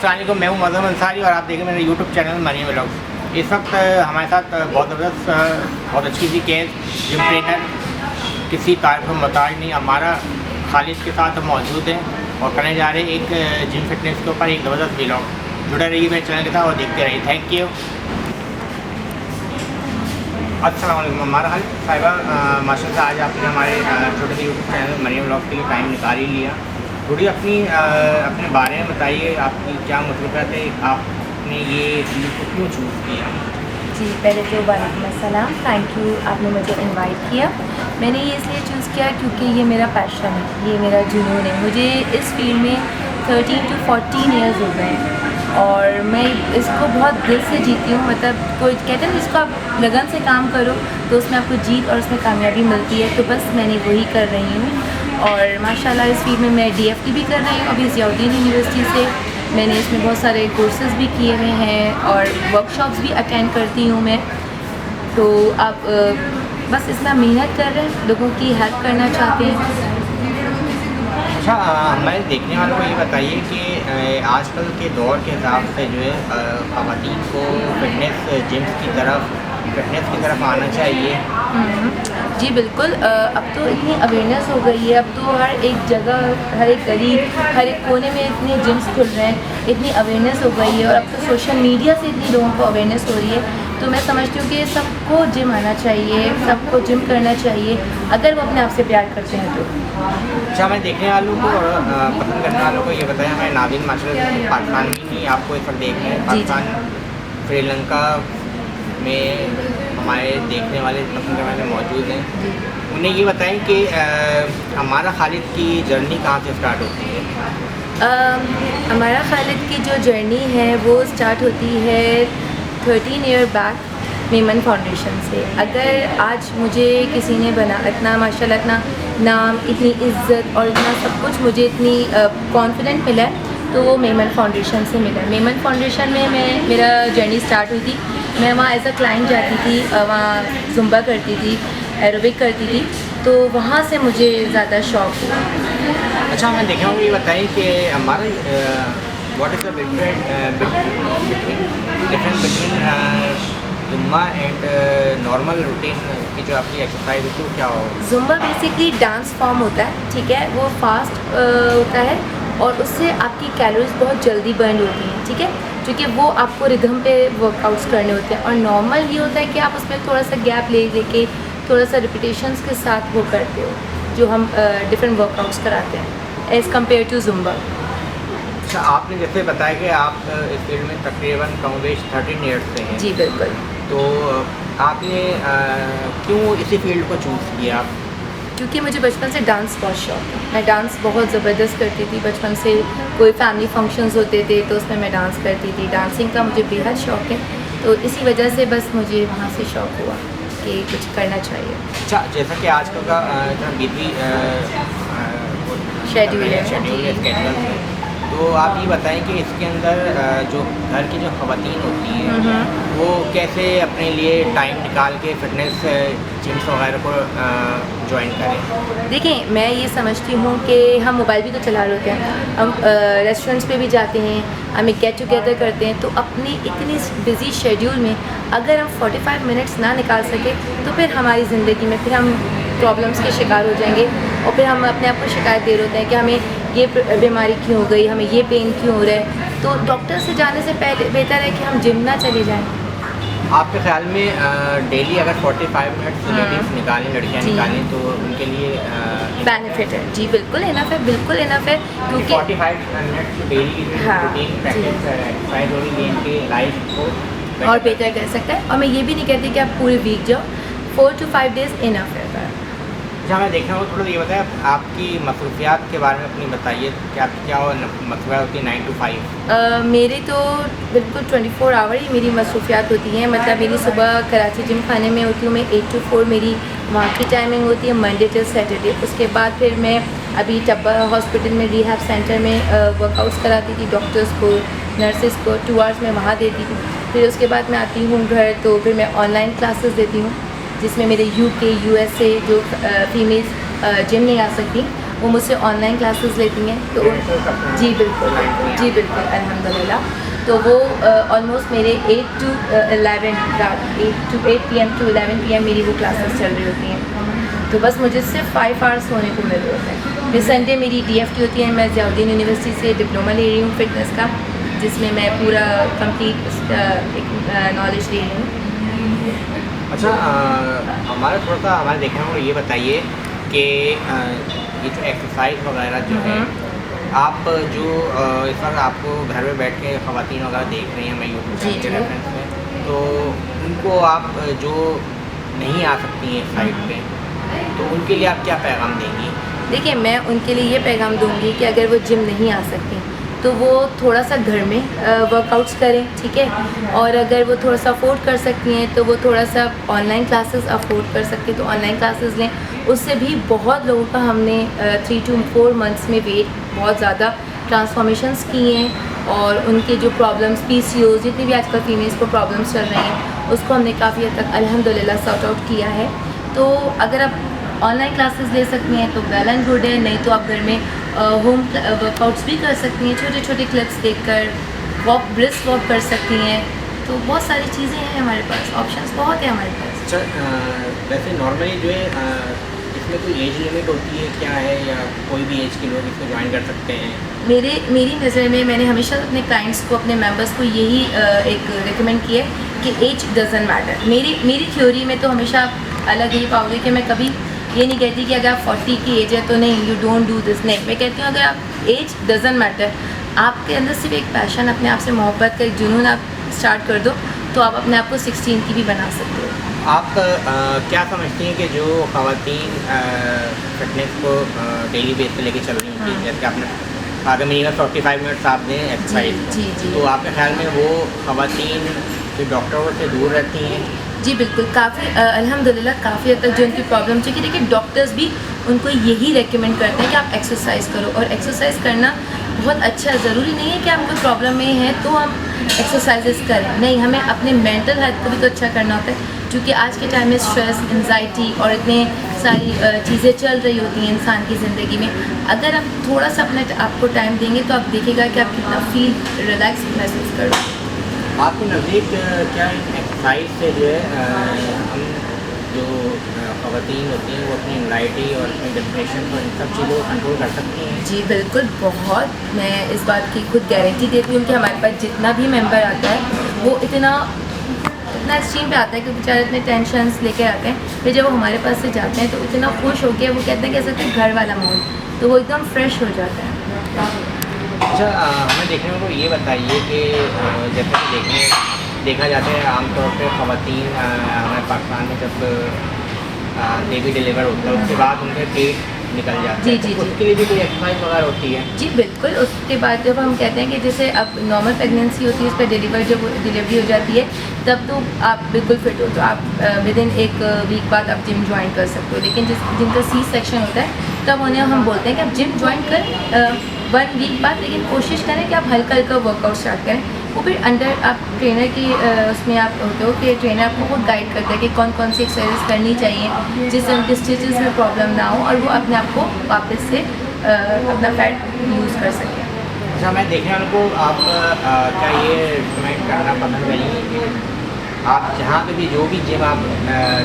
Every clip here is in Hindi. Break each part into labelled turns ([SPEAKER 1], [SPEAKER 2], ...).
[SPEAKER 1] अस्सलाम वालेकुम, मैं हूं मज़हर अंसारी और आप देख रहे हैं मेरे यूट्यूब चैनल मनी व्लॉग्स। इस वक्त हमारे साथ बहुत ज़बरदस्त बहुत अच्छी सी केस जिम ट्रेनर किसी तारीफ मोहताज नहीं हमारा खालिद के साथ हम मौजूद हैं और करने जा रहे हैं एक जिम फिटनेस के ऊपर एक ज़बरदस्त व्लॉग। जुड़े रहिए मेरे चैनल के साथ और देखते रहिए। Thank you. अस्सलाम वालेकुम हमारा हाल साहिबा, माशाल्लाह आज आपने हमारे छोटे से यूट्यूब चैनल मनी व्लॉग्स के लिए टाइम निकाल ही लिया। थोड़ी अपने बारे में बताइए, आपकी क्या मसरूफियत है, आपने ये चीज़ को क्यों चूज़ किया?
[SPEAKER 2] जी, पहले तो वालेकुम अस्सलाम, थैंक यू आपने मुझे इनवाइट किया। मैंने ये इसलिए चूज़ किया क्योंकि ये मेरा पैशन है, ये मेरा जुनून है। मुझे इस फील्ड में 13 to 14 ईयर्स हो गए हैं और मैं इसको बहुत दिल से जीती हूँ। मतलब कोई कहते हैं जिसको आप लगन से काम करो तो उसमें आपको जीत और उसमें कामयाबी मिलती है, तो बस मैंने वही कर रही हूँ। और माशाल्लाह इस फील्ड में मैं DFT भी कर रही हूँ अभी ज़ियाउद्दीन यूनिवर्सिटी से। मैंने इसमें बहुत सारे कोर्सेज़ भी किए हुए हैं और वर्कशॉप्स भी अटेंड करती हूँ मैं। तो आप बस इतना मेहनत कर रहे हैं, लोगों की हेल्प करना चाहते हैं।
[SPEAKER 1] अच्छा, हमारे देखने वालों को ये बताइए कि आजकल के दौर के हिसाब से जो है ख़वातीन को फिटनेस की तरफ आना चाहिए।
[SPEAKER 2] जी बिल्कुल, अब तो इतनी अवेयरनेस हो गई है, अब तो हर एक जगह, हर एक गली, हर एक कोने में इतने जिम्स खुल रहे हैं, इतनी अवेयरनेस हो गई है और अब तो सोशल मीडिया से इतनी लोगों को अवेयरनेस हो रही है। तो मैं समझती हूँ कि सबको जिम आना चाहिए, सबको जिम करना चाहिए अगर वो अपने आप से प्यार करते हैं तो।
[SPEAKER 1] अच्छा, मैं देखने वालों को और पसंद करने वालों को ये बताया, हमारे नाज़रीन माशाल्लाह पाकिस्तान में नहीं आपको इस वक्त देख रहे हैं, पाकिस्तान श्रीलंका में हमारे देखने वाले पसंद करने वाले मौजूद हैं। उन्हें ये बताएं कि हमारा खालिद की जर्नी कहाँ से स्टार्ट होती है?
[SPEAKER 2] हमारा खालिद की जो जर्नी है वो स्टार्ट होती है 13 ईयर बैक मेमन फाउंडेशन से। अगर आज मुझे किसी ने इतना माशाल्लाह इतना नाम, इतनी इज़्ज़त और इतना सब कुछ मुझे इतनी कॉन्फिडेंट मिला है तो वो मेमन फाउंडेशन से मिला। मेमन फाउंडेशन में मेरा जर्नी स्टार्ट हुई थी। मैं वहाँ एज अ क्लाइंट जाती थी, वहाँ जुम्बा करती थी, एरोबिक करती थी, तो वहाँ से मुझे ज़्यादा शौक़ हुआ।
[SPEAKER 1] अच्छा, मैं देखा हूँ, ये बताएं कि हमारा what is the difference between Zumba and normal routine की जो आपकी एक्सरसाइज होती है वो क्या हो?
[SPEAKER 2] जुम्बा बेसिकली डांस फॉर्म होता है, ठीक है, वो फास्ट होता है और उससे आपकी कैलोरीज बहुत जल्दी बर्न होती हैं, ठीक है, क्योंकि वो आपको रिदम पे वर्कआउट्स करने होते हैं। और नॉर्मल ये होता है कि आप उसमें थोड़ा सा गैप लेके थोड़ा सा रिपीटेशंस के साथ वो करते हो, जो हम डिफरेंट वर्कआउट्स कराते हैं एज़ कम्पेयर टू जुम्बा।
[SPEAKER 1] अच्छा, आपने जैसे बताया कि आप इस फील्ड में तकरीबन कमोबेश 13 ईयर्स से हैं।
[SPEAKER 2] जी बिल्कुल।
[SPEAKER 1] तो आपने क्यों इसी फील्ड को चूज़ किया?
[SPEAKER 2] क्योंकि मुझे बचपन से डांस बहुत शौक है। मैं डांस बहुत ज़बरदस्त करती थी बचपन से। कोई फैमिली फंक्शंस होते थे तो उसमें मैं डांस करती थी। डांसिंग का मुझे बेहद शौक है, तो इसी वजह से बस मुझे वहाँ से शौक हुआ कि कुछ करना चाहिए।
[SPEAKER 1] अच्छा, जैसा कि आजकल का इतना बिजी
[SPEAKER 2] शेड्यूल है,
[SPEAKER 1] स्केड्यूल है, तो आप ये बताएं कि इसके अंदर जो घर की जो ख़वातीन होती हैं वो कैसे अपने लिए टाइम निकाल के फिटनेस जिम्स वगैरह को ज्वाइन करें?
[SPEAKER 2] देखिए, मैं ये समझती हूँ कि हम मोबाइल भी तो चला रहे होते हैं, हम रेस्टोरेंट्स पे भी जाते हैं, हम गेट टुगेदर करते हैं, तो अपनी इतनी बिज़ी शेड्यूल में अगर हम 45 मिनट्स ना निकाल सके तो फिर हमारी ज़िंदगी में फिर हम प्रॉब्लम्स के शिकार हो जाएंगे और फिर हम अपने आप को शिकायत दे रहे होते हैं कि हमें ये बीमारी क्यों हो गई, हमें ये पेन क्यों हो रहा है। तो डॉक्टर से जाने से पहले बेहतर है कि हम जिम ना चले जाएं।
[SPEAKER 1] आपके ख्याल में डेली अगर 45 मिनट्स लेडीज़ निकालें, लड़कियां निकालें, तो उनके लिए
[SPEAKER 2] बेनिफिट है? जी बिल्कुल इनफ है, बिल्कुल इनफ है, क्योंकि
[SPEAKER 1] 45 minutes daily routine practice exercise होगी इनके लाइफ को
[SPEAKER 2] और बेहतर कर सकता है। और मैं ये भी नहीं कहती कि आप पूरे वीक जाओ, 4 to 5 डेज़ इनफ है।
[SPEAKER 1] अच्छा, मैं देखना हूँ, थोड़ा ये बताएं आपकी मसरूफियात के बारे में अपनी बताइए कि आपकी क्या मसरूफियात होती है 9 to 5?
[SPEAKER 2] मेरी तो बिल्कुल 24 आवर ही मेरी मसरूफियात होती हैं। मतलब मेरी सुबह कराची जिम खाने में होती हूँ मैं 8 to 4 मेरी वहाँ की टाइमिंग होती है, मंडे टू सैटरडे। उसके बाद फिर मैं अभी टब्बा हॉस्पिटल में रिहैब सेंटर में वर्कआउट्स कराती थी, डॉक्टर्स को, नर्सेज़ को 2 आवर्स में वहाँ देती थी। फिर उसके बाद मैं आती हूँ घर, तो फिर मैं ऑनलाइन क्लासेस देती हूँ जिसमें मेरे UK USA जो फीमेल्स जिम नहीं आ सकती वो मुझसे ऑनलाइन क्लासेस लेती हैं। तो जी बिल्कुल, जी बिल्कुल, अल्हम्दुलिल्लाह। तो वो ऑलमोस्ट मेरे 8 to 11 रात 8 PM to 11 PM मेरी वो क्लासेस चल रही होती हैं। तो बस मुझे सिर्फ 5 आवर्स सोने को मिल रहे हैं। फिर संडे मेरी DFT होती है, मैं ज़ियाउद्दीन यूनिवर्सिटी से डिप्लोमा ले रही हूँ फिटनेस का, जिसमें मैं पूरा कंप्लीट उसका एक नॉलेज ले रही हूँ।
[SPEAKER 1] अच्छा, हमारा थोड़ा सा हमारे देखने में ये बताइए कि ये जो एक्सरसाइज वगैरह जो है, आप जो इस वक्त आपको घर में बैठ के ख़वातीन वगैरह देख रही हैं, मैं यूट्यूब के रेफरेंस में, तो उनको आप जो नहीं आ सकती हैं साइट पे, तो उनके लिए आप क्या पैगाम देंगी?
[SPEAKER 2] देखिए, मैं उनके लिए ये पैगाम दूंगी कि अगर वो जिम नहीं आ सकती तो वो थोड़ा सा घर में वर्कआउट्स करें, ठीक है। और अगर वो थोड़ा सा अफोर्ड कर सकती हैं तो वो थोड़ा सा ऑनलाइन क्लासेस अफोर्ड कर सकती हैं तो ऑनलाइन क्लासेस लें। उससे भी बहुत लोगों का हमने 3 to 4 मंथ्स में वेट बहुत ज़्यादा ट्रांसफॉर्मेशंस किए हैं, और उनके जो प्रॉब्लम्स PCOS जितनी भी आजकल फीमेल्स को प्रॉब्लम्स चल रही हैं उसको हमने काफ़ी हद तक अल्हम्दुलिल्लाह सॉर्ट आउट किया है। तो अगर आप ऑनलाइन क्लासेस ले सकती हैं तो वेल एंड गुड है, नहीं तो आप घर में होम वर्कआउट्स भी कर सकती हैं, छोटे छोटे क्लिप्स देखकर ब्रिस्क वॉक कर सकती हैं। तो बहुत सारी चीज़ें हैं हमारे पास, ऑप्शंस बहुत है हमारे पास।
[SPEAKER 1] अच्छा, वैसे नॉर्मली जो है इसमें कोई एज लिमिट होती है क्या है, या कोई भी एज के लोग इसको ज्वाइन कर सकते हैं?
[SPEAKER 2] मेरी नज़र में मैंने हमेशा अपने क्लाइंट्स को, अपने मेंबर्स को यही एक रिकमेंड किया है कि एज डजंट मैटर। मेरी थ्योरी में तो हमेशा आप अलग ही पाओगे कि मैं कभी ये नहीं कहती कि अगर आप 40 की एज है तो नहीं, यू डोंट डू दिस, नहीं। मैं कहती हूँ अगर आप एज डजंट मैटर, आपके अंदर सिर्फ एक पैशन, अपने आप से मोहब्बत का एक जुनून आप स्टार्ट कर दो तो आप अपने आप को 16 की भी बना सकते हो।
[SPEAKER 1] आप क्या समझती हैं कि जो ख़वातीन फिटनेस को डेली बेस पे लेके चल रही होती हैं, जैसे आपने आगे मिनिमम 45 मिनट्स आप दें एक्सरसाइज,
[SPEAKER 2] जी।
[SPEAKER 1] तो आपके ख्याल में वो ख़वातीन जो डॉक्टरों से दूर रहती हैं?
[SPEAKER 2] जी बिल्कुल, काफ़ी अल्हम्दुलिल्लाह काफ़ी हद तक जो उनकी प्रॉब्लम थी कि देखिए डॉक्टर्स भी उनको यही रेकमेंड करते हैं कि आप एक्सरसाइज करो, और एक्सरसाइज करना बहुत अच्छा, ज़रूरी नहीं है कि आप कोई प्रॉब्लम में हैं तो हम एक्सरसाइजेस करें, नहीं, हमें अपने मेंटल हेल्थ को भी तो अच्छा करना होता है, क्योंकि आज के टाइम में स्ट्रेस, एंजाइटी और इतने सारी चीज़ें चल रही होती हैं इंसान की ज़िंदगी में। अगर आप थोड़ा सा अपने आपको टाइम देंगे तो आप देखिएगा कि आप कितना फील रिलैक्स महसूस करोगे।
[SPEAKER 1] आपके नज़दीक क्या एक्सरसाइज से जो है हम जो ख़वातीन होती हैं वो अपनी एंग्जाइटी और अपनी डिप्रेशन और इन सब चीज़ों को कंट्रोल कर सकती हैं?
[SPEAKER 2] जी बिल्कुल, बहुत, मैं इस बात की खुद गारंटी देती हूँ कि हमारे पास जितना भी मेंबर आता है वो इतना एक्सट्रीम पे आता है कि बेचारे इतने टेंशन्स लेके आते हैं, फिर जब वो हमारे पास से जाते हैं तो इतना खुश हो गया, वो कहते हैं कि ऐसा घर वाला माहौल, तो वो एकदम फ्रेश हो जाता है।
[SPEAKER 1] अच्छा, हमें देखने में ये बताइए कि जैसे कि देखा जाता है आमतौर पे ख़वातीन हमारे पाकिस्तान में जब बेबी डिलीवर होता है उसके बाद उनके पेट निकल जाता है,
[SPEAKER 2] जी।
[SPEAKER 1] उसके लिए भी कोई एक्सरसाइज वगैरह होती है?
[SPEAKER 2] जी बिल्कुल, उसके बाद जब हम कहते हैं कि जैसे अब नॉर्मल प्रेगनेंसी होती है, उस पर डिलीवरी हो जाती है, तब तो आप बिल्कुल फिट हो तो आप विद इन 1 वीक बाद आप जिम ज्वाइन कर सकते हो। लेकिन जिनका C सेक्शन होता है तब उन्हें हम बोलते हैं कि आप जिम ज्वाइन कर 1 वीक बाद, लेकिन कोशिश करें कि आप हल्का हल्का वर्कआउट स्टार्ट करें। वो फिर अंडर आप ट्रेनर की उसमें आप होते हो कि ट्रेनर आपको खुद गाइड करता है कि कौन कौन सी एक्सरसाइज करनी चाहिए जिससे उनके स्टिचेस में प्रॉब्लम ना हो और वो अपने आप को वापस से अपना फैट यूज़ कर सकें।
[SPEAKER 1] अच्छा, मैं देखने वालों को आप क्या ये रिकमेंड करना पसंद करेंगे कि आप जहाँ पे भी जो भी जिम आप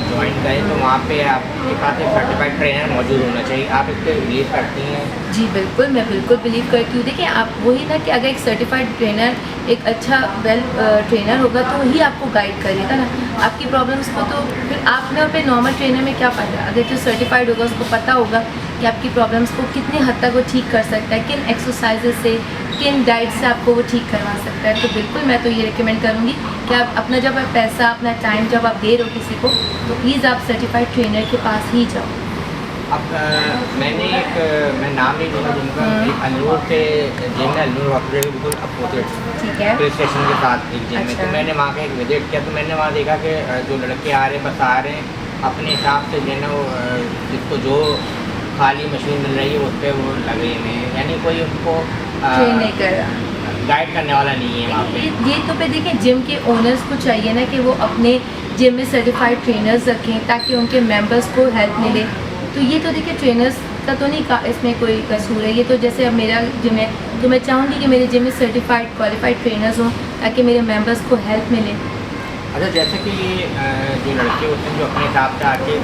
[SPEAKER 1] ज्वाइन करें तो वहाँ पे आपके पास एक सर्टिफाइड ट्रेनर मौजूद होना चाहिए, आप इस पर बिलीव करती हैं? जी
[SPEAKER 2] बिल्कुल, मैं बिल्कुल बिलीव करती हूँ। देखिए, आप वही ना कि अगर एक सर्टिफाइड ट्रेनर, एक अच्छा वेल ट्रेनर होगा तो वही आपको गाइड करेगा ना आपकी प्रॉब्लम्स को, तो फिर आपने और फिर नॉर्मल ट्रेनर में क्या फ़ायदा। अगर जो सर्टिफाइड होगा उसको पता होगा कि आपकी प्रॉब्लम्स को कितने हद तक वो ठीक कर सकता है, किन एक्सरसाइजेज से, किन डाइट से आपको वो ठीक करवा सकता है। तो बिल्कुल मैं तो ये रिकमेंड करूँगी कि आप अपना जब आप पैसा, अपना टाइम जब आप दे रहे हो किसी को, तो प्लीज़ आप सर्टिफाइड ट्रेनर के पास ही जाओ।
[SPEAKER 1] अब मैं नाम नहीं लूँगा जिनका, अनूर के जिम में, अनूर हॉस्पिटल बिल्कुल अपोजिट,
[SPEAKER 2] ठीक है,
[SPEAKER 1] पुलिस स्टेशन के साथ एक जिम में, तो मैंने वहाँ का एक विजिट किया, तो मैंने वहाँ देखा कि जो लड़के आ रहे हैं बस आ रहे हैं अपने हिसाब से, जो है ना वो जिसको जो खाली मशीन मिल रही है उस पर वो लगे हुए हैं, यानी कोई उनको
[SPEAKER 2] ट्रेन नहीं कर रहा,
[SPEAKER 1] गाइड करने वाला नहीं है वहाँ पे।
[SPEAKER 2] ये तो पे देखिए जिम के ओनर्स को चाहिए ना कि वो अपने जिम में सर्टिफाइड ट्रेनर्स रखें ताकि उनके मेंबर्स को हेल्प मिले। तो ये तो देखिए ट्रेनर्स का तो नहीं इसमें कोई कसूर है, ये तो जैसे अब मेरा जिम है तो मैं चाहूँगी कि मेरे जिम में सर्टिफाइड क्वालिफाइड ट्रेनर्स हों ताकि मेरे मेंबर्स को हेल्प मिले।
[SPEAKER 1] अच्छा, जैसे कि जो लड़के होते हैं जो अपने हिसाब से आके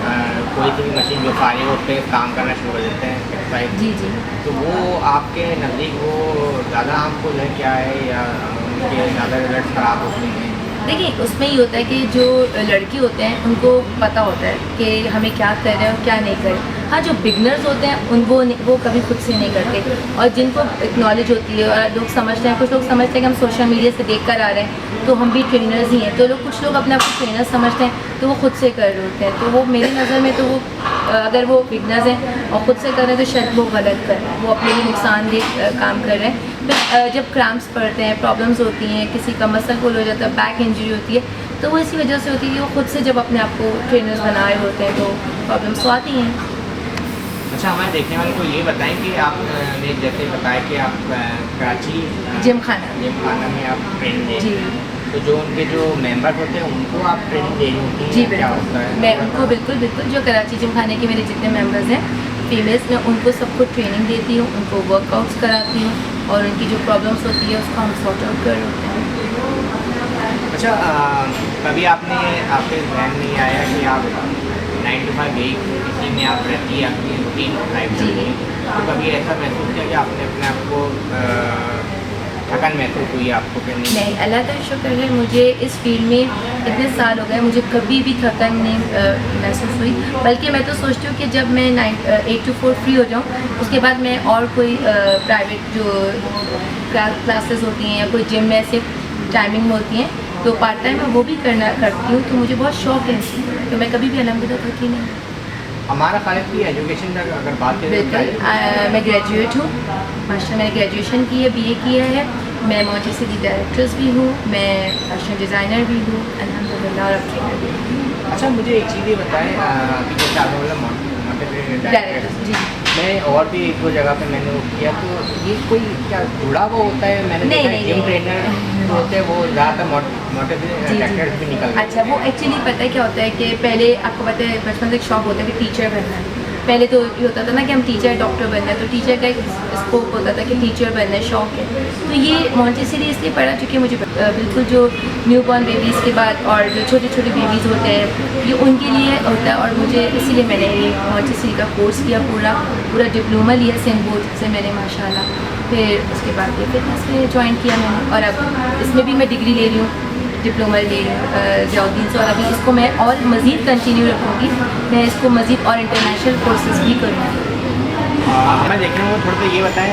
[SPEAKER 1] कोई सी भी मशीन जो फारिग होते हैं काम करना शुरू कर देते हैं एक्सरसाइज,
[SPEAKER 2] जी जी।
[SPEAKER 1] तो वो आपके नज़दीक वो ज़्यादा हार्मफुल है क्या है, या उनके ज़्यादा रिजल्ट ख़राब होते हैं?
[SPEAKER 2] देखिए उसमें ये होता है कि जो लड़के होते हैं उनको पता होता है कि हमें क्या कर रहे हैं और क्या नहीं कर रहे। हाँ, जो बिगनर्स होते हैं वो कभी खुद से नहीं करते, और जिनको नॉलेज होती है और लोग समझते हैं, कुछ लोग समझते हैं कि हम सोशल मीडिया से देख कर आ रहे हैं तो हम भी ट्रेनर्स ही हैं, तो कुछ लोग अपने आप को ट्रेनर समझते हैं तो वो खुद से कर रहे होते हैं। तो वो मेरी नज़र में तो वो अगर वो बिगनर्स हैं और ख़ुद से कर रहे हैं तो शायद वो गलत कर रहे हैं, वो अपने लिए नुकसानदेह काम कर रहे हैं। फिर जब क्रैम्प्स पड़ते हैं, प्रॉब्लम्स होती हैं, किसी का मसल पुल हो जाता है, बैक इंजरी होती है, तो वो इसी वजह से होती है कि वो खुद से जब अपने आप को ट्रेनर्स बनाए होते हैं तो प्रॉब्लम्स तो आती हैं।
[SPEAKER 1] अच्छा, हमारे देखने वाले को ये बताएं कि आपने जैसे बताया कि आप कराची
[SPEAKER 2] जिम खाना
[SPEAKER 1] में आप ट्रेनिंग दे
[SPEAKER 2] जी।
[SPEAKER 1] रहे हैं, तो जो उनके जो मेंबर होते हैं उनको आप ट्रेनिंग दे रही होती
[SPEAKER 2] जी
[SPEAKER 1] हैं, क्या होता है?
[SPEAKER 2] मैं उनको बिल्कुल जो कराची जिम खाने के मेरे जितने मेंबर्स हैं फीमेल्स, मैं उनको सबको ट्रेनिंग देती हूँ, उनको वर्कआउट्स कराती हूँ और उनकी जो प्रॉब्लम्स होती है उसको हम सॉर्ट आउट कर होते हैं।
[SPEAKER 1] अच्छा, कभी आपके ध्यान में आया कि आप 9 to 5 एक इसी में आप रहती है, आपकी रूटीन लाइफ चलती है, तो कभी ऐसा महसूस किया कि आपने अपने आप को थकान महसूस हुई आपको कि
[SPEAKER 2] नहीं, अल्लाह का शुक्र है, मुझे इस फील्ड में इतने साल हो गए, मुझे कभी भी थकान नहीं महसूस हुई। बल्कि मैं तो सोचती हूँ कि जब मैं 8 to 4 फ्री हो जाऊँ उसके बाद मैं और कोई प्राइवेट जो क्लासेस होती हैं या कोई जिम में ऐसे टाइमिंग में होती हैं तो पार्ट टाइम मैं वो भी करती हूँ, तो मुझे बहुत शौक है, तो मैं कभी भी अल्हम्दुलिल्लाह थकी नहीं।
[SPEAKER 1] हमारा खालिद की एजुकेशन का अगर बात करें
[SPEAKER 2] बिल्कुल, मैं ग्रेजुएट हूँ माशाल्लाह, मैंने ग्रेजुएशन की है, BA किया है, मैं मॉन्टेसरी डायरेक्टर्स भी हूँ, मैं फैशन डिज़ाइनर भी हूँ अल्हम्दुलिल्लाह, और ट्रेनर भी हूँ।
[SPEAKER 1] अच्छा, मुझे एक चीज़ ये बताएं कि जैसे आपने बोला मॉन्टेसरी डायरेक्टर,
[SPEAKER 2] जी
[SPEAKER 1] मैं और भी एक दो जगह पे मैंने वो किया, तो ये कोई क्या जुड़ा हुआ होता है? मैंने देखा है जिम ट्रेनर जो होते हैं वो ज़्यादातर मॉन्टेसरी डायरेक्टर्स भी निकल।
[SPEAKER 2] अच्छा, वो एक्चुअली पता है क्या होता है कि पहले आपको पता है बचपन से एक शौक होता है कि टीचर बनना है। पहले तो ये होता था ना कि हम टीचर डॉक्टर बनना है, तो टीचर का एक स्कोप होता था कि टीचर बनना है, शौक है। तो ये मॉन्टेसरी इसलिए पढ़ा क्योंकि मुझे बिल्कुल जो न्यूबॉर्न बेबीज़ के बाद और जो छोटे छोटे बेबीज़ होते हैं ये उनके लिए होता है, और मुझे इसीलिए मैंने ये मॉन्टेसरी का कोर्स किया, पूरा डिप्लोमा लिया सेंट बोर्ड से मैंने माशाल्लाह। फिर उसके बाद ये फिटनेस में ज्वाइन किया मैंने, और अब इसमें भी मैं डिग्री ले रही हूँ, डिप्लोमा ले जियाउद्दीन से, और अभी इसको मैं और मज़ीद कंटिन्यू रखूँगी, मैं इसको मज़ीद और इंटरनेशनल कोर्सेज भी करूँगी।
[SPEAKER 1] मैं देखने को थोड़ा सा ये बताएं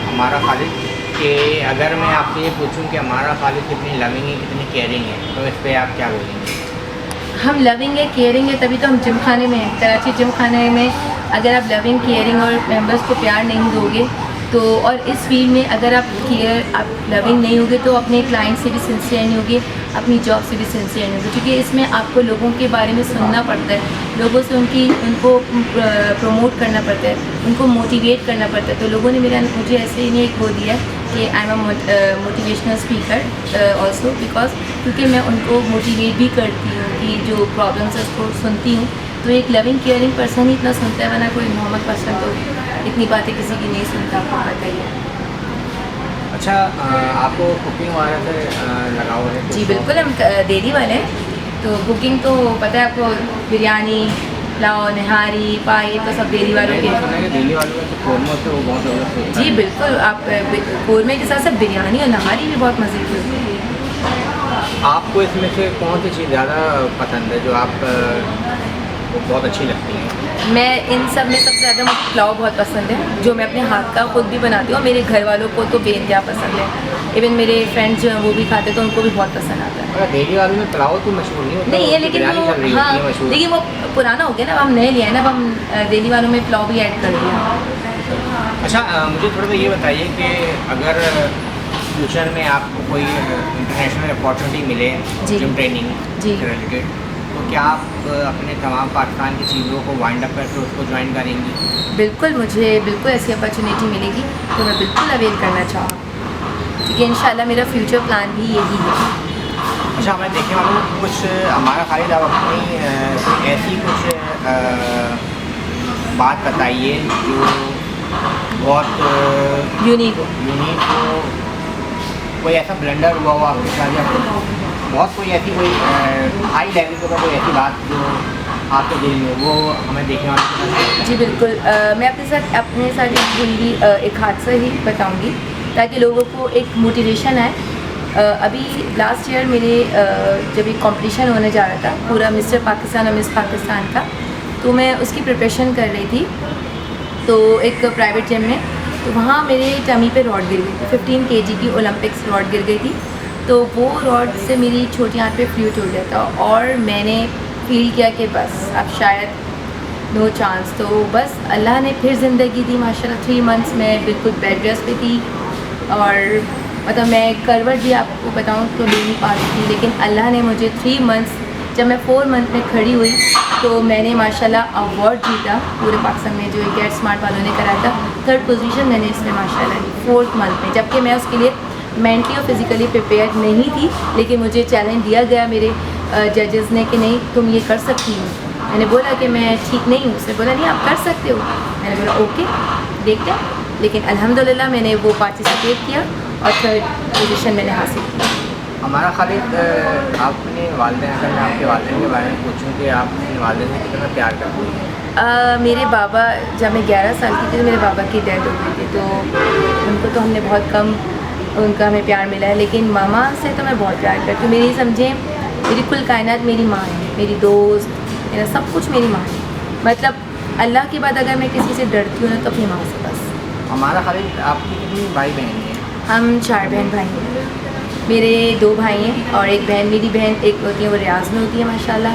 [SPEAKER 1] हमारा खालिद, कि अगर मैं आपसे ये पूछूं कि हमारा खालिद कितनी लविंग है, कितनी केयरिंग है, तो इस पर आप क्या बोलेंगे?
[SPEAKER 2] हम लविंग है, केयरिंग है, तभी तो हम जिम खाने में हैं। कराची जिम खाने में अगर आप लविंग, केयरिंग और मेंबर्स को प्यार नहीं दोगे तो, और इस फील्ड में अगर आप लविंग नहीं होगे तो अपने क्लाइंट से भी सिंसियर नहीं होगे, अपनी जॉब से भी सिंसियर नहीं होगे, क्योंकि इसमें आपको लोगों के बारे में सुनना पड़ता है, लोगों से उनको प्रमोट करना पड़ता है, उनको मोटिवेट करना पड़ता है। तो लोगों ने मुझे ऐसे ही एक वो दिया कि I am motivational speaker also, because क्योंकि मैं उनको मोटिवेट भी करती हूँ कि जो प्रॉब्लम्स है उसको सुनती हूँ, तो एक लविंग केयरिंग पर्सन ही इतना सुनता है, वरना कोई नॉर्मल पर्सन तो इतनी बातें किसी की नहीं सुनता, आपको पता ही है।
[SPEAKER 1] अच्छा, आपको कुकिंग वगैरह से लगाव है?
[SPEAKER 2] जी बिल्कुल, हम डेयरी वाले हैं, तो कुकिंग तो पता है आपको, बिरयानी, पुलाव, नहारी, पाई, तो सब डेयरी वालों के।
[SPEAKER 1] डेयरी वालों के कौरमे होते हैं वो बहुत ज़बरदस्त।
[SPEAKER 2] जी बिल्कुल, आप कौरमे के साथ साथ बिरयानी और नहारी भी बहुत मज़े की होती है।
[SPEAKER 1] आपको इसमें से कौन सी चीज़ ज़्यादा पसंद है जो आप वो बहुत अच्छी लगती है?
[SPEAKER 2] मैं इन सब में सबसे ज़्यादा मुझे पुलाव बहुत पसंद है, जो मैं अपने हाथ का खुद भी बनाती हूँ, मेरे घर वालों को तो बेइंतहा पसंद है, इवन मेरे फ्रेंड्स जो हैं वो भी खाते हैं तो उनको भी बहुत पसंद आता है।
[SPEAKER 1] अगर डेयरी वालों में पुलाव तो मशहूर नहीं होता,
[SPEAKER 2] नहीं है, लेकिन वो हाँ, लेकिन वो पुराना हो गया ना, अब हम नए लिया है ना, अब हम डेयरी वालों में पुलाव भी ऐड कर दिया।
[SPEAKER 1] अच्छा, मुझे थोड़ा सा ये बताइए कि अगर फ्यूचर में आपको कोई इंटरनेशनल अपॉर्चुनिटी मिले जिम ट्रेनिंग
[SPEAKER 2] जी
[SPEAKER 1] से रिलेटेड, तो क्या आप अपने तमाम पाकिस्तान की चीज़ों को वाइंड अप करके उसको ज्वाइन करेंगी?
[SPEAKER 2] बिल्कुल, मुझे बिल्कुल ऐसी अपॉर्चुनिटी मिलेगी तो मैं बिल्कुल अवेल करना चाहूँगी, क्योंकि इंशाल्लाह मेरा फ्यूचर प्लान भी यही है।
[SPEAKER 1] अच्छा, हमें देखने वालों कुछ हमारा खालिद आप अपनी ऐसी कुछ बात बताइए जो बहुत
[SPEAKER 2] यूनिक
[SPEAKER 1] यूनिक हो, कोई ऐसा ब्लेंडर हुआ हो आपके साथ, या बहुत कोई ऐसी कोई हाई लेवल के ऊपर कोई ऐसी बात जो आपके दिल में वो हमें देखने वाले के साथ।
[SPEAKER 2] जी बिल्कुल। मैं अपने साथ एक हिंदी एक हादसा ही बताऊंगी ताकि लोगों को एक मोटिवेशन आए। अभी लास्ट ईयर मेरे जब एक कंपटीशन होने जा रहा था पूरा मिस्टर पाकिस्तान और मिस पाकिस्तान का, तो मैं उसकी प्रिपरेशन कर रही थी तो एक प्राइवेट जिम में, तो वहाँ मेरे टमी पे रॉड गिर गई थी, 15 kg की ओलंपिक्स रॉड गिर गई थी। तो वो रॉड से मेरी छोटी आंत पे फ्लूइड हो गया था और मैंने फील किया कि बस अब शायद नो चांस। तो बस अल्लाह ने फिर ज़िंदगी दी माशाल्लाह। 3 मंथ्स में बिल्कुल बेड रेस्ट पे थी और मतलब मैं करवट भी आपको बताऊं तो ले नहीं पा रही थी, लेकिन अल्लाह ने मुझे 3 मंथ्स, जब मैं 4 मंथ में खड़ी हुई तो मैंने माशाल्लाह अवार्ड जीता पूरे पाकिस्तान में, जो गेट स्मार्ट वालों ने कराया था। 3rd पोजीशन मैंने इसमें माशाल्लाह ली 4th मंथ में, जबकि मैं उसके लिए मेंटली और फिज़िकली प्रिपेयर नहीं थी, लेकिन मुझे चैलेंज दिया गया मेरे जजेस ने कि नहीं तुम ये कर सकती हो। मैंने बोला कि मैं ठीक नहीं हूँ, उसने बोला नहीं आप कर सकते हो। मैंने बोला ओके देखते हैं, लेकिन अल्हम्दुलिल्लाह मैंने वो पार्टिसिपेट किया और 3rd पोजीशन मैंने हासिल की।
[SPEAKER 1] हमारा खालिद, आपने वालिदैन, अगर मैं आपके वालिदैन के बारे में पूछूं कि आप अपने वालिदैन से कितना प्यार करते हैं।
[SPEAKER 2] मेरे बाबा, जब मैं 11 साल की थी तो मेरे बाबा की डेथ हो गई थी, तो उनको तो हमने बहुत कम उनका हमें प्यार मिला है, लेकिन मामा से तो मैं बहुत प्यार करती हूँ। मेरी समझें मेरी कुल कायनात मेरी माँ है, मेरी दोस्त, मेरा सब कुछ मेरी माँ है। मतलब अल्लाह के बाद अगर मैं किसी से डरती हूँ ना तो अपनी माँ से बस।
[SPEAKER 1] हमारा खालिद, आपकी कितनी भाई बहन हैं?
[SPEAKER 2] हम 4 बहन भाई हैं। मेरे 2 भाई हैं और एक बहन, मेरी बहन एक होती है वो रियाज में होती है माशाल्लाह,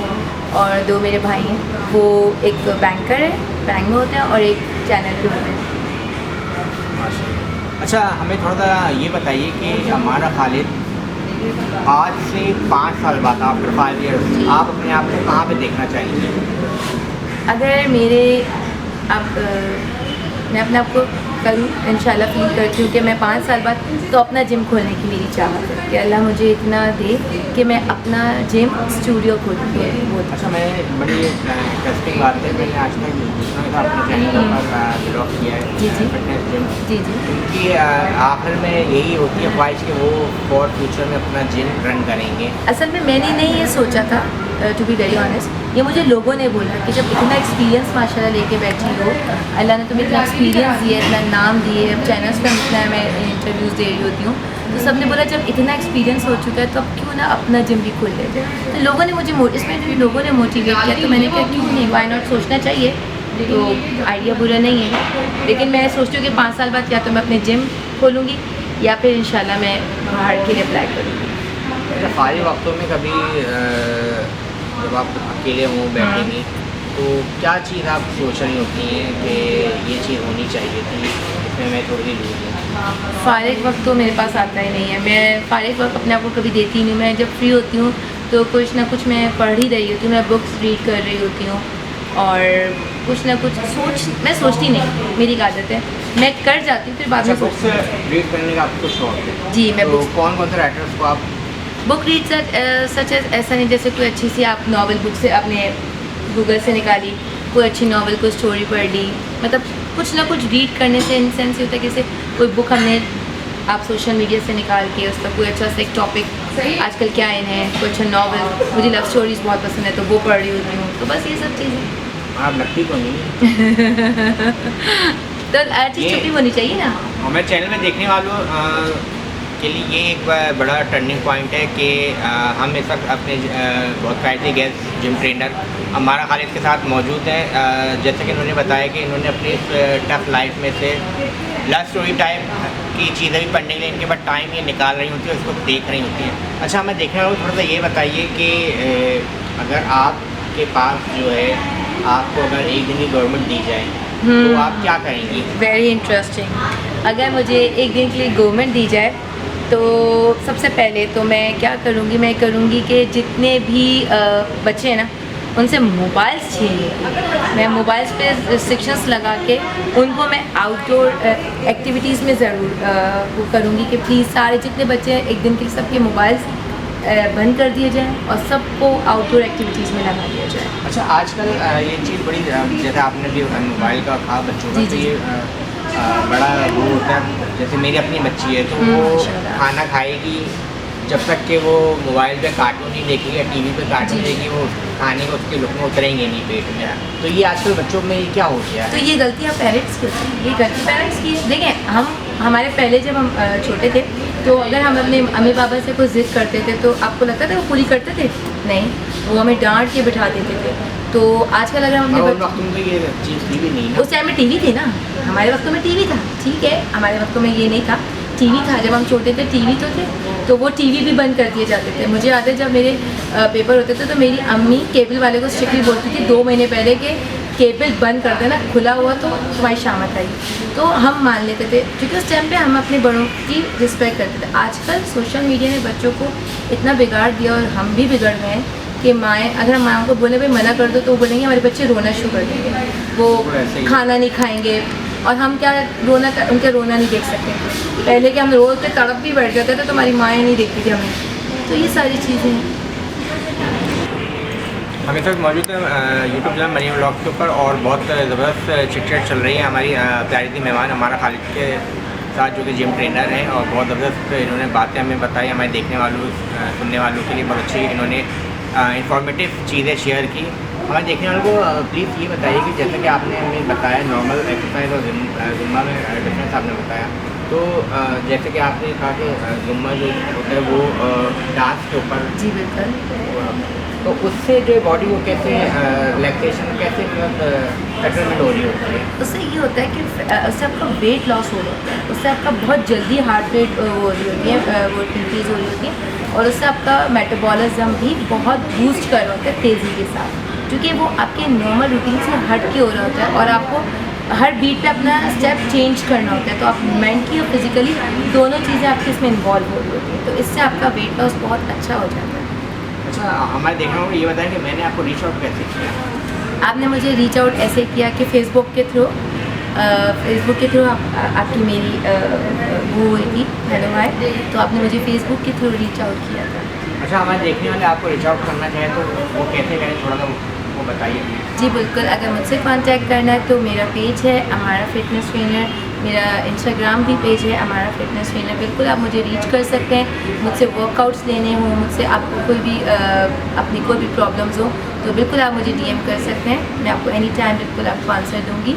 [SPEAKER 2] और 2 मेरे भाई हैं, वो एक बैंकर है, बैंक में होते हैं, और एक चैनल पे होते हैं।
[SPEAKER 1] अच्छा, हमें थोड़ा सा ये बताइए कि हमारा खालिद आज से 5 साल बाद, आफ्टर 5 ईयर्स, आप अपने आप को कहाँ पे देखना चाहेंगे?
[SPEAKER 2] अगर मेरे अब मैं अपने आप को करूँ इंशाल्लाह फील करती हूँ कि मैं 5 साल बाद तो अपना जिम खोलने की मेरी चाहत है कि अल्लाह मुझे इतना दे कि मैं अपना जिम स्टूडियो खोलूँ।
[SPEAKER 1] अच्छा, मैं बड़ी इंटरेस्टिंग बात है, मैंने आज तक दूसरों का अपने चैनल पर ब्लॉग किया है
[SPEAKER 2] जी जी
[SPEAKER 1] फिटनेस जिम,
[SPEAKER 2] जी जी
[SPEAKER 1] क्योंकि आखिर में यही होती है ख्वाहिश कि वो फॉर फ्यूचर में अपना जिम रन करेंगे।
[SPEAKER 2] असल में मैंने नहीं ये सोचा था, टू बी वेरी ऑनेस्ट, ये मुझे लोगों ने बोला कि जब इतना एक्सपीरियंस माशाल्लाह लेके बैठी हो, अल्लाह ने तुम्हें इतना एक्सपीरियंस दिया, इतना नाम दिए, अब चैनल्स पर इतना मैं इंटरव्यूज़ दे रही होती हूँ, तो सबने बोला जब इतना एक्सपीरियंस हो चुका है तो अब क्यों ना अपना जिम भी खोल लेते। तो लोगों ने मुझे इसमें जो लोगों ने मोटिवेट किया, तो मैंने कहा क्यों नहीं, वाई नॉट, सोचना चाहिए। तो आइडिया बुरा नहीं है, लेकिन मैं सोचती हूँ कि 5 साल बाद या तो मैं अपने जिम खोलूँगी या फिर इंशाल्लाह मैं बाहर के लिए अप्लाई करूँगी।
[SPEAKER 1] अच्छा, फारिग वक्तों में कभी जब आप अकेले हों बैठेंगी तो क्या चीज़ आप सोच रही होती हैं कि ये चीज़ होनी चाहिए थी, इसमें मैं थोड़ी सी लूज़ हूँ?
[SPEAKER 2] फ़ारिग वक्त तो मेरे पास आता ही नहीं है, मैं फ़ारिग वक्त अपने आप को कभी देती नहीं। मैं जब फ्री होती हूँ तो कुछ ना कुछ मैं पढ़ ही रही होती हूँ, मैं बुक्स रीड कर रही होती हूँ और कुछ ना कुछ मैं सोचती नहीं, मेरी आदत है, मैं कर जाती हूँ फिर बाद में
[SPEAKER 1] बुक्स रीड करने का आपको शौक है?
[SPEAKER 2] जी, मैं
[SPEAKER 1] तो कौन कौन से राइटर्स को आप
[SPEAKER 2] बुक रीड सच ऐसा नहीं जैसे कोई अच्छी सी आप नॉवल बुक से आपने गूगल से निकाली, कोई अच्छी नॉवल को स्टोरी पढ़ ली, मतलब कुछ ना कुछ रीड करने से इन सेंस होता है कि जैसे कोई बुक हमने आप सोशल मीडिया से निकाल के उसका कोई अच्छा सा एक टॉपिक आजकल क्या इन है, कोई अच्छा नॉवल, मुझे लव स्टोरीज बहुत पसंद है तो वो पढ़ रही होती हूँ, तो बस ये सब चीज़ें।
[SPEAKER 1] आप लगती तो नहीं
[SPEAKER 2] तो अच्छी छुट्टी होनी चाहिए ना।
[SPEAKER 1] हमारे चैनल में देखने वालों के लिए ये एक बड़ा टर्निंग पॉइंट है कि हम इस वक्त अपने बहुत फायदे गेस्ट जिम ट्रेनर हमारा खालिद के साथ मौजूद हैं। जैसे कि इन्होंने बताया कि इन्होंने अपनी इस टफ लाइफ में से लव स्टोरी टाइप की चीज़ें भी पढ़ने के लिए इनके पास टाइम ये निकाल रही होती है, उसको देख रही होती हैं। अच्छा, हमें देखने वालों थोड़ा सा ये बताइए कि अगर आपके पास जो है, आपको अगर एक दिन की गवर्नमेंट दी जाए तो आप क्या करेंगी?
[SPEAKER 2] Very interesting. अगर मुझे एक दिन के लिए गवर्नमेंट दी जाए तो सबसे पहले तो मैं क्या करूँगी, मैं करूँगी कि जितने भी बच्चे हैं ना उनसे मोबाइल्स छीन, मैं मोबाइल्स पे रिस्ट्रिक्शंस लगा के उनको मैं आउटडोर एक्टिविटीज़ में ज़रूर वो करूँगी कि प्लीज़ सारे जितने बच्चे हैं एक दिन के लिए सबके मोबाइल्स बंद कर दिए जाए और सबको आउटडोर एक्टिविटीज़ में लगा दिया जाए।
[SPEAKER 1] अच्छा, आजकल ये चीज़ बड़ी जैसे आपने भी मोबाइल का कहा बच्चों का,
[SPEAKER 2] जी,
[SPEAKER 1] तो
[SPEAKER 2] जी।
[SPEAKER 1] ये बड़ा वो होता है। जैसे मेरी अपनी बच्ची है तो वो
[SPEAKER 2] माशाल्लाह।
[SPEAKER 1] खाना खाएगी जब तक कि वो मोबाइल पे कार्टून नहीं देखेगी या टीवी पे कार्टून
[SPEAKER 2] जी।
[SPEAKER 1] देखेगी, वो खाने को उसके लुक़्मे उतरेंगे नहीं पेट में। तो ये आजकल बच्चों में ये क्या हो गया
[SPEAKER 2] तो
[SPEAKER 1] है?
[SPEAKER 2] ये गलतियाँ पेरेंट्स की होती हैं, ये गलती पेरेंट्स की है। देखें, हमारे पहले जब हम छोटे थे तो अगर हम अपने मम्मी पापा से कोई ज़िद करते थे तो आपको लगता था वो पूरी करते थे? नहीं, वो हमें डांट के बिठा देते थे। तो आजकल अगर हम अपने
[SPEAKER 1] और उन वक़्त में तो ये चीज़ थी भी नहीं ना।
[SPEAKER 2] उस टाइम में टीवी थे ना, हमारे वक्त में टीवी था, ठीक है, हमारे वक्त में ये नहीं था, टीवी था। जब हम छोटे थे टीवी तो थे, तो वो टीवी भी बंद कर दिए जाते थे। मुझे याद है जब मेरे पेपर होते थे तो मेरी अम्मी केबल वाले को स्ट्रिक्टली बोलती थी 2 महीने पहले कि केबल बंद कर देना, खुला हुआ तो तुम्हारी शामत आई। तो हम मान लेते थे क्योंकि उस टाइम पे हम अपने बड़ों की रिस्पेक्ट करते थे। आजकल सोशल मीडिया ने बच्चों को इतना बिगाड़ दिया और हम भी बिगड़ गए हैं कि माएँ, अगर हम माँ को बोले भाई मना कर दो तो वो बोलेंगे हमारे बच्चे रोना शुरू कर देंगे, वो
[SPEAKER 1] ऐसे ही।
[SPEAKER 2] खाना नहीं खाएंगे। और हम क्या उनका रोना नहीं देख सकते। पहले के हम रोज के तड़प भी बैठ जाते थे तो हमारी माएँ नहीं देखती थी हमें। तो ये सारी चीज़ें हैं।
[SPEAKER 1] हम इस वक्त मौजूद हैं यूट्यूब चैनल मरियम व्लॉग के ऊपर और बहुत ज़बरदस्त चिट-चैट चल रही है। हमारी प्यारी सी मेहमान हमारा खालिद के साथ जो कि जिम ट्रेनर हैं और बहुत ज़बरदस्त इन्होंने बातें हमें बताई, हमारे देखने वालों सुनने वालों के लिए बहुत अच्छी इन्होंने इंफॉर्मेटिव चीज़ें शेयर की। हमारे देखने वालों को प्लीज़ ये बताइए कि जैसा कि आपने हमें बताया नॉर्मल एक्सरसाइज और जुम्मा में डिफरेंस आपने बताया, तो जैसे कि आपने कहा कि जुम्मा जो होता है वो डांस के ऊपर,
[SPEAKER 2] जी बिल्कुल।
[SPEAKER 1] तो उससे जो बॉडी को कैसे रिलैक्सेशन कैसे सेटलमेंट हो रही होती है?
[SPEAKER 2] उससे ये होता है कि उससे आपका वेट लॉस हो रहा होता है, उससे आपका बहुत जल्दी हार्ट रेट हो रही होती है, वो इंक्रीज़ हो रही होती है और उससे आपका मेटाबॉलिज्म भी बहुत बूस्ट कर रहा होता है तेज़ी के साथ, क्योंकि वो आपके नॉर्मल रूटीन से हट के हो रहा होता है और आपको हर बीट पे अपना स्टेप चेंज करना होता है। तो आप मेंटली और फिजिकली दोनों चीज़ें आपकी इसमें इन्वॉल्व हो रही होती हैं, तो इससे आपका वेट लॉस बहुत अच्छा हो जाता है।
[SPEAKER 1] अच्छा, हमारे देखने वालों को ये बताएं कि मैंने आपको रीच आउट कैसे किया?
[SPEAKER 2] आपने मुझे रीच आउट ऐसे किया कि फेसबुक के थ्रू आपकी मेरी वो हुई थी, हेलो हाय, तो आपने मुझे फेसबुक के थ्रू रीच आउट किया था।
[SPEAKER 1] अच्छा, हमारे देखने वाले आपको रीच आउट करना चाहें तो वो कैसे करें, थोड़ा सा वो बताइए प्लीज़।
[SPEAKER 2] जी बिल्कुल, अगर मुझसे कांटेक्ट करना है तो मेरा पेज है हमारा फिटनेस ट्रेनर, मेरा इंस्टाग्राम भी पेज है हमारा फिटनेस ट्रेनर। बिल्कुल आप मुझे रीच कर सकते हैं, मुझसे वर्कआउट्स लेने हों, मुझसे आपको कोई भी अपनी कोई भी प्रॉब्लम्स हो तो बिल्कुल आप मुझे डीएम कर सकते हैं, मैं आपको एनी टाइम बिल्कुल आपको आंसर दूँगी।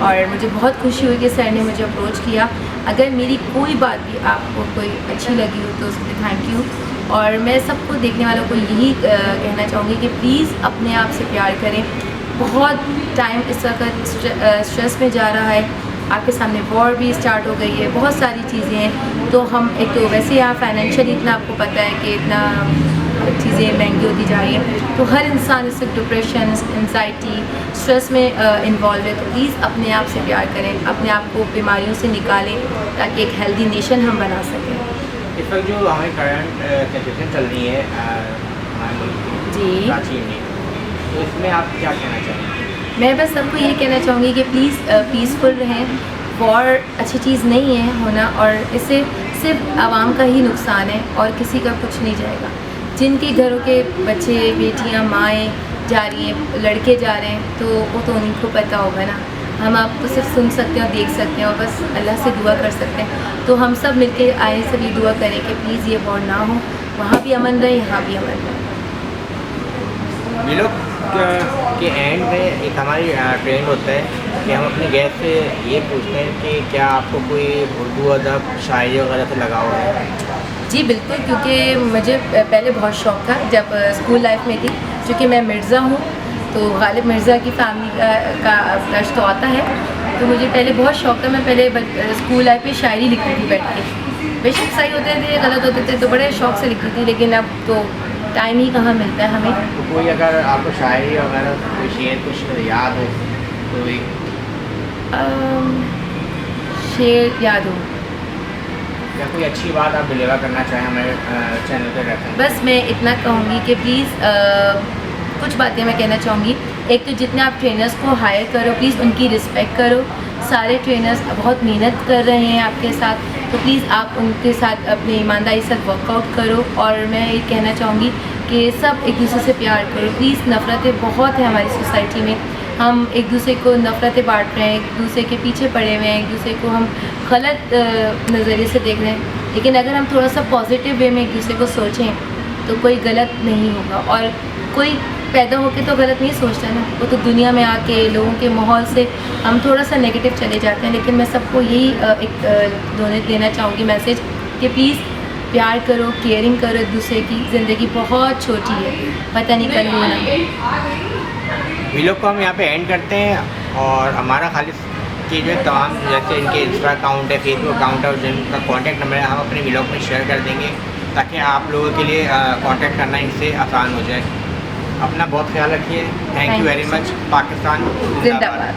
[SPEAKER 2] और मुझे बहुत खुशी हुई कि सर ने मुझे अप्रोच किया। अगर मेरी कोई बात भी आपको कोई अच्छी लगी हो तो उसके लिए थैंक यू। और मैं सबको देखने वालों को यही कहना चाहूँगी कि प्लीज़ अपने आप से प्यार करें। बहुत टाइम इस वक्त स्ट्रेस में जा रहा है, आपके सामने वॉर भी स्टार्ट हो गई है, बहुत सारी चीज़ें हैं। तो हम एक तो वैसे यहाँ फाइनेंशियली इतना आपको पता है कि इतना चीज़ें महंगी होती जा रही हैं, तो हर इंसान इससे डिप्रेशन, एंजाइटी, स्ट्रेस में इन्वॉल्व है। तो प्लीज़ अपने आप से प्यार करें, अपने आप को बीमारियों से निकालें ताकि एक हेल्दी नेशन हम बना सकें।
[SPEAKER 1] इस वक्त जो हमारी करंट सिचुएशन चल रही है हमारे मुल्क की,
[SPEAKER 2] जी।
[SPEAKER 1] कराची में, तो इसमें आप क्या कहना चाहेंगे?
[SPEAKER 2] मैं बस सबको ये कहना चाहूँगी कि प्लीज़ पीसफुल रहें। वॉर अच्छी चीज़ नहीं है होना और इससे सिर्फ आवाम का ही नुकसान है और किसी का कुछ नहीं जाएगा। जिनके घरों के बच्चे, बेटियां, माएँ जा रही हैं, लड़के जा रहे हैं, तो वो तो उन्हीं को पता होगा ना। हम आपको सिर्फ सुन सकते हैं और देख सकते हैं और बस अल्लाह से दुआ कर सकते हैं। तो हम सब मिलके आए सब ये दुआ करें कि प्लीज़ ये वॉर ना हो, वहाँ भी अमन रहे, यहाँ भी अमन रहे।
[SPEAKER 1] व्लॉग के एंड में एक हमारी ट्रेंड होता है कि हम अपने गेस्ट से ये पूछते हैं कि क्या आपको कोई उर्दू अदब, शायरी वगैरह से लगाव है?
[SPEAKER 2] जी बिल्कुल, क्योंकि मुझे पहले बहुत शौक़ था जब स्कूल लाइफ में थी, क्योंकि मैं मिर्ज़ा हूँ तो गालिब मिर्ज़ा की फैमिली का रश तो आता है, तो मुझे पहले बहुत शौक़ था। मैं पहले स्कूल लाइफ में शायरी लिखती थी बैठ के, बेशक सही होते थे गलत होते थे तो बड़े शौक़ से लिखती थी, लेकिन अब तो टाइम ही कहाँ मिलता है हमें।
[SPEAKER 1] तो कोई अगर आपको शायरी वगैरह कोई शेर कुछ याद हो तो एक
[SPEAKER 2] शेर याद हो
[SPEAKER 1] या कोई अच्छी बात आप डिलीवर करना चाहें हमारे चैनल पे रहते हैं?
[SPEAKER 2] बस मैं इतना कहूँगी कि प्लीज़ कुछ बातें मैं कहना चाहूँगी। एक तो जितने आप ट्रेनर्स को हायर करो प्लीज़ उनकी रिस्पेक्ट करो। सारे ट्रेनर्स बहुत मेहनत कर रहे हैं आपके साथ, तो प्लीज़ आप उनके साथ अपनी ईमानदारी से वर्कआउट करो। और मैं ये कहना चाहूँगी कि सब एक दूसरे से प्यार करो प्लीज़। नफ़रतें बहुत हैं हमारी सोसाइटी में, हम एक दूसरे को नफ़रतें बांट रहे हैं, एक दूसरे के पीछे पड़े हुए हैं, एक दूसरे को हम गलत नज़रिए से देख रहे हैं। लेकिन अगर हम थोड़ा सा पॉजिटिव वे में एक दूसरे को सोचें तो कोई गलत नहीं होगा। और कोई पैदा होके तो गलत नहीं सोचता ना, वो तो दुनिया में आके लोगों के माहौल से हम थोड़ा सा नेगेटिव चले जाते हैं। लेकिन मैं सबको यही देना चाहूँगी मैसेज कि प्लीज़ प्यार करो, केयरिंग करो एक दूसरे की। ज़िंदगी बहुत छोटी है, पता नहीं कल होना।
[SPEAKER 1] वीडियो को हम यहाँ पे एंड करते हैं और हमारा खालिद की जो तमाम जैसे इनके इंस्टा अकाउंट है, फेसबुक अकाउंट है और जिनका कॉन्टैक्ट नंबर है हम अपने व्लॉग में शेयर कर देंगे ताकि आप लोगों के लिए कांटेक्ट करना इनसे आसान हो जाए। अपना बहुत ख्याल रखिए। Thank you very much. Pakistan जिंदाबाद।